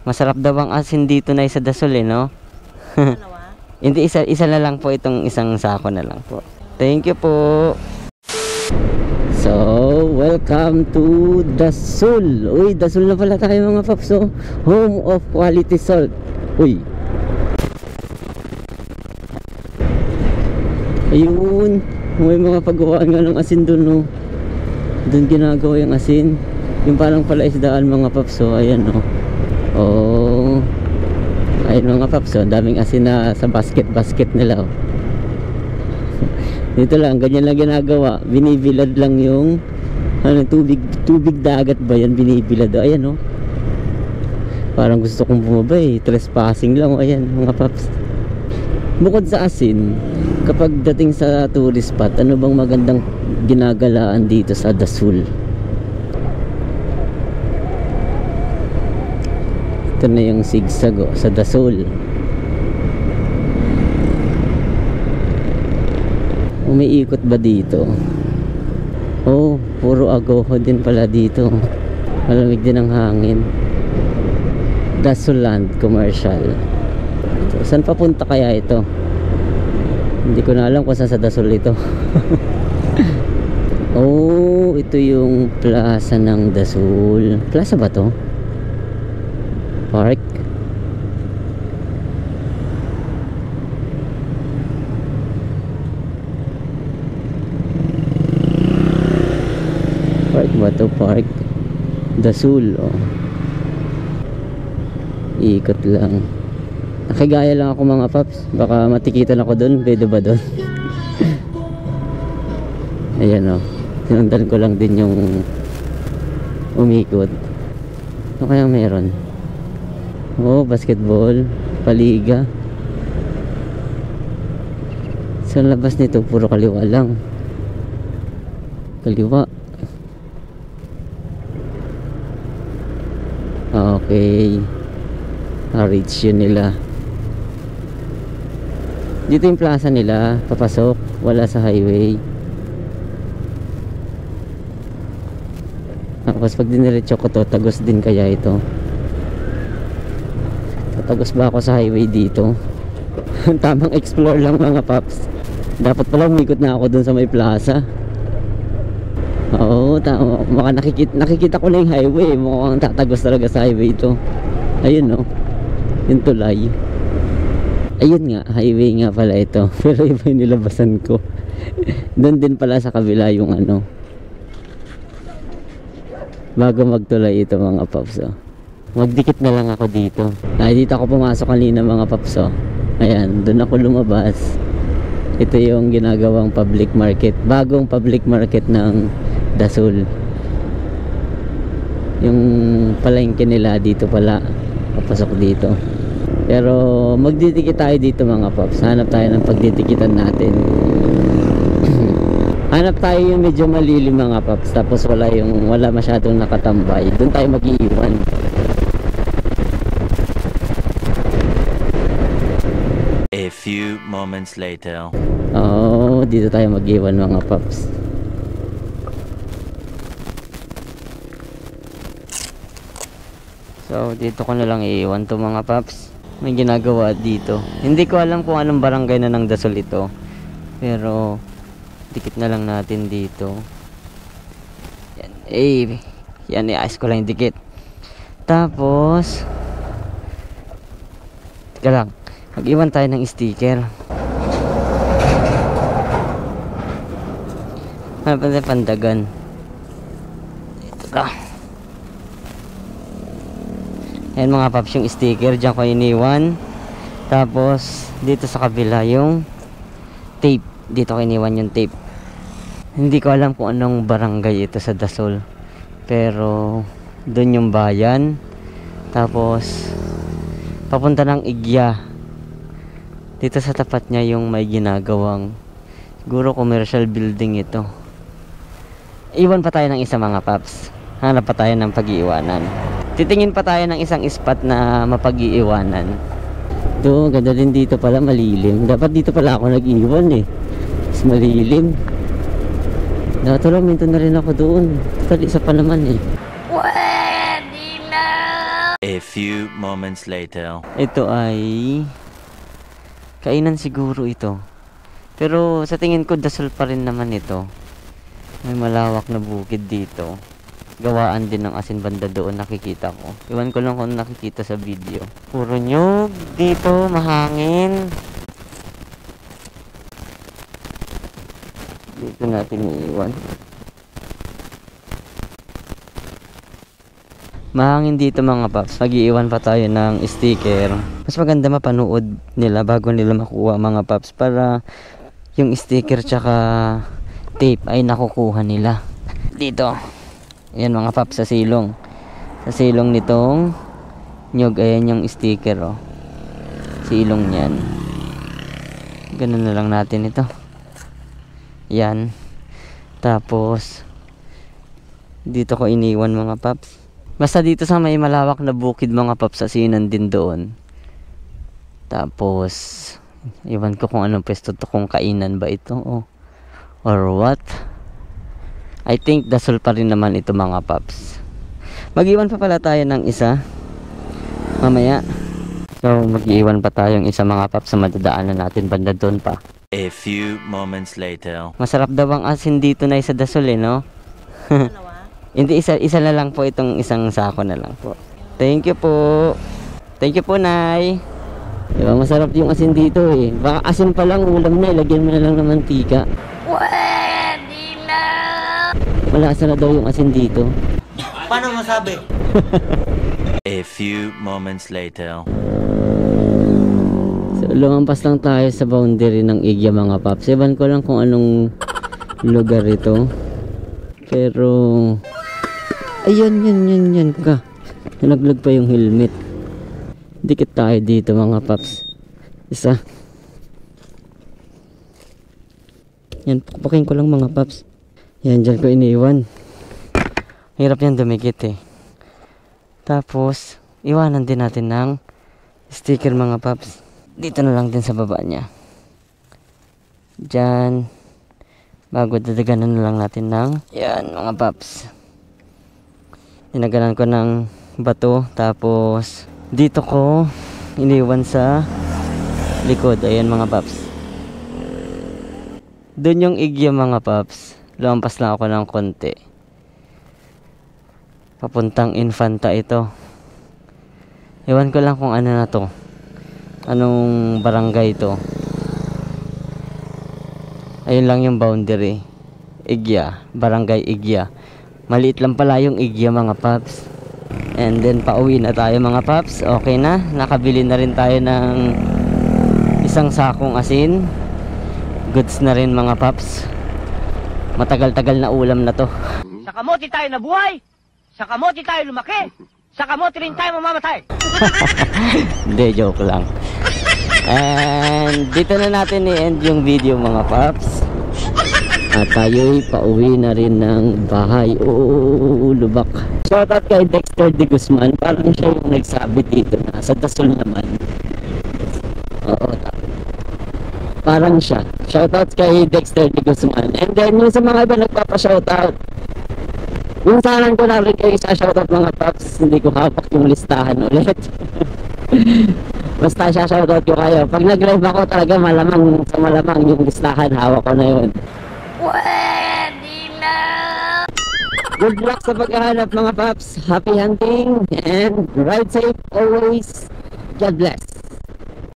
Masarap daw ang asin dito na sa Dasol no? Dalawa? Hindi, isa na lang po, itong isang sako na lang po. Thank you po. So, welcome to Dasol. Uy, Dasol na pala tayo mga paps. So, home of quality salt. Uy. Ayun, may mga paggawaan nga ng asin dun, no? Dun ginagawa yung asin. Yung parang palaisdaan mga paps. So, ayan, no? Oh, ayun mga paps, oh, daming asin na sa basket nila, oh. Dito lang, ganyan lang ginagawa. Binibilad lang yung ano, tubig dagat ba yan, binibilad, oh. Ayan, oh. Parang gusto kong bumaba, eh. Trespassing lang, oh. Ayan mga paps. Bukod sa asin, kapag dating sa tourist spot, ano bang magandang ginagalaan dito sa Dasol? Ito na yung sigsag, oh, sa Dasol. Umiikot ba dito? Oh, puro agoho din pala dito. Malamig din ang hangin. Dasol Land Commercial. So, saan papunta kaya ito? Hindi ko na alam kung saan sa Dasol ito. Oh, ito yung plaza ng Dasol. Plaza ba to? Park. Park ba to? Park Dasol, oh. Ikot lang. Nakigaya lang ako mga paps. Baka matikitan ako dun. Pwede ba dun? Ayan, oh. Sinundan ko lang din yung umikot. Ano kaya meron? Oh, basketball, paliga. Sa labas nito puro kaliwa lang. Kaliwa. Okay. Reach yun nila. Dito yung plaza nila, papasok, wala sa highway. Tapos pag diniretso ko to, tagos din kaya ito. Tatagos ba ako sa highway dito? Tamang explore lang mga paps. Dapat pala umikot na ako dun sa may plaza. Oo, maka nakikita ko na yung highway. Mukhang tatagos talaga sa highway ito. Ayun, no? Yung tulay. Ayun nga, highway nga pala ito. Pero iba yung nilabasan ko. Doon din pala sa kabila yung ano, bago magtulay ito mga paps, oh. Magdikit na lang ako dito. Dito ako pumasok kanina mga paps, oh. Ayan, doon ako lumabas. Ito yung ginagawang public market, bagong public market ng Dasol. Yung palengke nila dito pala, papasok dito. Pero magdidikit tayo dito mga paps. Hanap tayo ng pagdidikitan natin. Hanap tayo yung medyo malilim mga paps, tapos wala masyadong nakatambay. Doon tayo mag-iiwan. A few moments later. Oh, dito tayo mag-iwan mga paps. So, dito ko na lang iiwan to mga paps. May ginagawa dito. Hindi ko alam kung anong barangay na ng Dasol ito. Pero dikit na lang natin dito. Yan. Yan, iayos ko lang yung dikit. Tapos teka lang, mag-iwan tayo ng sticker. Ano pa tayo pandagan? Ito lang. Ayan mga paps, yung sticker dyan ko iniwan. Tapos dito sa kabila yung tape. Dito ko iniwan yung tape. Hindi ko alam kung anong barangay ito sa Dasol, pero doon yung bayan. Tapos papunta ng Igya. Dito sa tapat niya yung may ginagawang, siguro commercial building ito. Iwan pa tayo ng isa mga paps. Hanap pa tayo ng pag-iiwanan. Titingin pa tayo ng isang spot na mapag-iiwanan. Ito, ganda din dito pala, malilim. Dapat dito pala ako nag-iwan, eh. Mas malilim. Dato lang, minto na rin ako doon. Tal, isa pa naman, eh. Pwede na! A few moments later. Ito ay kainan siguro ito. Pero sa tingin ko dasol pa rin naman ito. May malawak na bukid dito. Gawaan din ng asin banda doon, nakikita ko. Iwan ko lang kung nakikita sa video. Puro nyug dito, mahangin. Dito natin iiwan. Mahangin dito mga paps. Mag-iiwan pa tayo ng sticker. Mas maganda mapanood nila bago nila makuha mga paps, para yung sticker tsaka tape ay nakukuha nila. Dito. Ayan mga paps, sa silong. Sa silong nitong nyog, ayan yung sticker oh. Silong niyan. Ganun na lang natin ito. Yan. Tapos dito ko iniwan mga paps. Basta dito sa may malawak na bukid mga paps, asinan din doon. Tapos iwan ko kung anong pwesto to, kung kainan ba ito or what. I think dasol pa rin naman ito mga paps. Mag-iwan pa pala tayo ng isa mamaya. So mag-iwan pa tayong isa mga paps sa madadaanan natin banda doon pa. A few moments later. Masarap daw ang asin dito na sa dasol no? Hindi, isa na lang po, itong isang sako na lang po. Thank you po. Thank you po, Nay. Diba, masarap yung asin dito eh. Baka asin pa lang, ulam na, ilagyan mo na lang ng mantika. Pwede na! Malasa na daw yung asin dito. Paano masabi? A few moments later. So, lumampas lang tayo sa boundary ng Igya mga paps. Ewan ko lang kung anong lugar ito. Pero ayan, yan ka. Nalaglag pa yung helmet. Dikit tayo dito mga paps. Isa. Yan, pukpukin ko lang mga paps. Yan, dyan ko iniiwan. Hirap yan dumikit eh. Tapos iwanan din natin ng sticker mga paps. Dito na lang din sa baba niya. Dyan. Bago dadaganan na lang natin ng yan mga paps. Dinaganan ko ng bato. Tapos dito ko iniwan sa likod. Ayan mga paps. Doon yung Igya mga paps. Lumampas lang ako ng konti. Papuntang Infanta ito. Ewan ko lang kung ano na to. Anong barangay to. Ayun lang yung boundary. Igya, barangay Igya. Maliit lang pala yung Igya mga paps. And then pauwi na tayo mga paps. Okay na, nakabili na rin tayo ng isang sakong asin. Goods na rin mga paps. Matagal-tagal na ulam na to. Sa kamote tayo nabuhay, sa kamote tayo lumaki, sa kamote rin tayo mamamatay. Hindi, joke lang. And dito na natin i-end yung video mga paps. At tayo'y pauwi na rin ng bahay. Lubak. Shoutout kay Dexter De Guzman. Parang siya yung nagsabi dito na sa Dasol naman. Oo, parang siya. Shoutout kay Dexter De Guzman. And then yung sa mga iba nagpapa-shoutout, yung saran ko na rin kayo sa shoutout mga paps. Hindi ko hapak yung listahan ulit. Basta siya shoutout ko kayo. Pag nag-live ako talaga malamang sa malamang yung listahan, hawak ko na yun. Pwede na! Good luck sa paghahanap mga paps. Happy hunting and ride safe always. God bless.